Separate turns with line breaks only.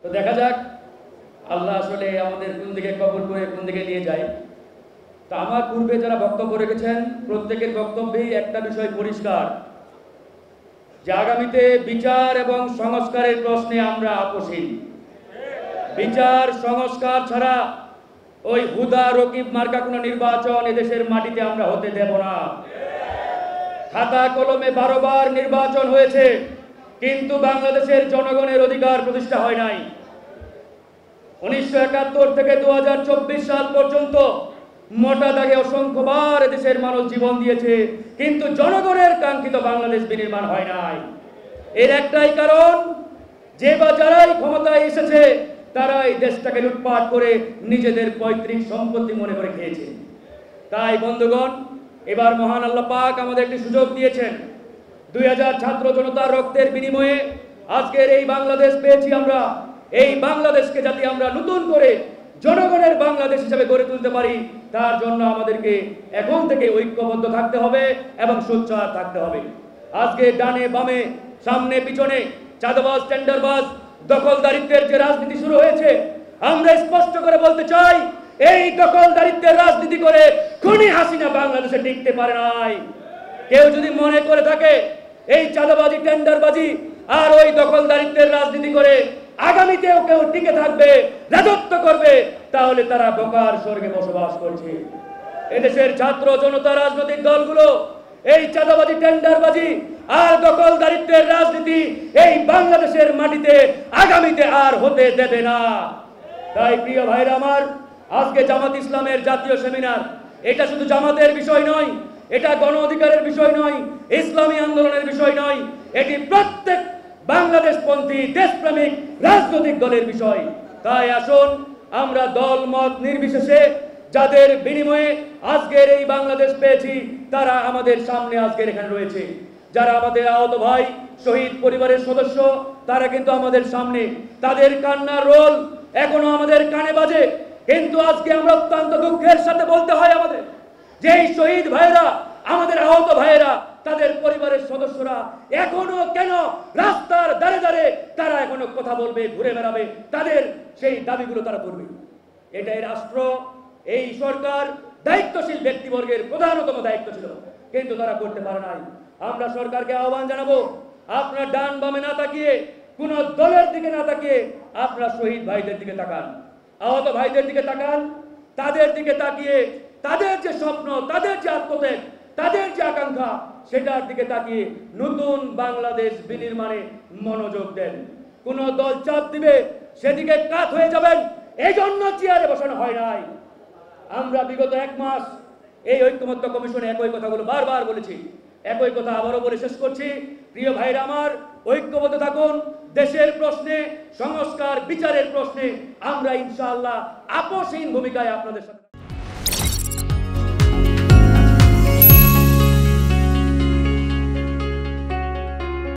তো দেখা যাক আল্লাহ আসলে আমাদের কোন দিকে কবুল করে কোন দিকে নিয়ে যায়। তা আমার পূর্বে যারা বক্তব্য রেখেছেন প্রত্যেকের বক্তব্যেই একটা বিষয় পরিষ্কার, যে আগামীতে বিচার এবং সংস্কারের প্রশ্নে আমরা আপোষহীন। বিচার সংস্কার ছাড়া ওই হুদা রকিব মার্কা কোনো নির্বাচন এদেশের মাটিতে আমরা হতে দেব না। খাতা কলমে 12 বার নির্বাচন হয়েছে, কিন্তু বাংলাদেশের জনগণের অধিকার প্রতিষ্ঠা হয় নাই। 1971 থেকে 2024 সাল পর্যন্ত মোটা দাগে অসংখ্যবার দেশের মানুষ জীবন দিয়েছে, কিন্তু জনগণের কাঙ্ক্ষিত বাংলাদেশ বিনির্মাণ হয় নাই। এর একটাই কারণ, যে বা যারাই ক্ষমতায় এসেছে তারাই দেশটাকে লুটপাট করে নিজেদের পৈতৃক সম্পত্তি মনে করে খেয়েছে। তাই বন্ধুগণ, এবার মহান আল্লাহ পাক আমাদের একটি সুযোগ দিয়েছেন। 2000 ছাত্র জনতার রক্তের বিনিময়ে আজকের এই বাংলাদেশ পেয়েছি আমরা। এই বাংলাদেশকে যাতে আমরা নতুন করে জনগণের বাংলাদেশ হিসেবে গড়ে তুলতে পারি, তার জন্য আমাদেরকে এখন থেকে ঐক্যবদ্ধ থাকতে হবে এবং সোচ্চার থাকতে হবে। আজকে ডানে বামে সামনে পিছনে চাঁদাবাজ টেন্ডারবাজ দখলদারিত্বের যে রাজনীতি শুরু হয়েছে, আমরা স্পষ্ট করে বলতে চাই, এই দখলদারিত্বের রাজনীতি করে খুনি হাসিনা বাংলাদেশে টিকতে পারে নাই। কেউ যদি মনে করে থাকে এই চাঁদাবাজি টেন্ডারবাজি আর ওই দখলদারিত্বের রাজনীতি করে আগামীতেও কেউ টিকে থাকবে, রাজত্ব করবে, তাহলে তারা বোকার স্বর্গে বসবাস করছে। এদেশের ছাত্র জনতা রাজনৈতিক দলগুলো এই চাঁদাবাজি টেন্ডারবাজি আর দখলদারিত্বের রাজনীতি এই বাংলাদেশের মাটিতে আগামীতে আর হতে দেবে না। তাই প্রিয় ভাইরা আমার, আজকে জামাত ইসলামের জাতীয় সেমিনার, এটা শুধু জামাতের বিষয় নয়, এটা গণ অধিকারের বিষয় নয়, ইসলামী আন্দোলনের বিষয় নয়, এটি প্রত্যেক বাংলাদেশপন্থী দেশপ্রেমিক রাজনৈতিক দলের বিষয়। তাই আসুন আমরা দল মত নির্বিশেষে যাদের বিনিময়ে আজকের এই বাংলাদেশ পেয়েছি, তারা আমাদের সামনে আজকের এখানে রয়েছে। যারা আমাদের আহত ভাই শহীদ পরিবারের সদস্য, তারা কিন্তু আমাদের সামনে, তাদের কান্নার রোল এখনো আমাদের কানে বাজে। কিন্তু আজকে আমরা অত্যন্ত দুঃখের সাথে বলতে হয় আমাদের, যে এই শহীদ ভাইয়েরা, আমাদের আহত ভাইয়েরা, তাদের পরিবারের সদস্যরা এখনো কেন রাস্তার দাঁড়ে দাঁড়ে তারা এখনো কথা বলবে, ঘুরে বেড়াবে, তাদের সেই দাবিগুলো তারা করবে। এটাই রাষ্ট্র, এই সরকার, দায়িত্বশীল ব্যক্তিবর্গের প্রধানতম দায়িত্ব ছিল, কিন্তু তারা করতে পারে নাই। আমরা সরকারকে আহ্বান জানাবো, আপনারা ডান বামে না তাকিয়ে, কোন দলের দিকে না তাকিয়ে আপনারা শহীদ ভাইদের দিকে তাকান, আহত ভাইদের দিকে তাকান। তাদের দিকে তাকিয়ে তাদের যে স্বপ্ন, তাদের যে আত্মত্যাগ, তাদের যে আকাঙ্ক্ষা, সেটার দিকে তাকিয়ে নতুন বাংলাদেশ বিনির্মাণে মনোযোগ দেন। কোন দল চাপ দিবে সেদিকে কাত হয়ে যাবেন, এই জন্য চেয়ারে বসানো হয় নাই। আমরা বিগত 1 মাস এই ঐক্যমত্য কমিশনে একই কথাগুলো বারবার বলেছি, একই কথা আবারও বলে শেষ করছি। প্রিয় ভাইরা আমার, ঐক্যবদ্ধ থাকুন। দেশের প্রশ্নে, সংস্কার বিচারের প্রশ্নে আমরা ইনশাআল্লাহ আপোষহীন ভূমিকায় আপনাদের সাথে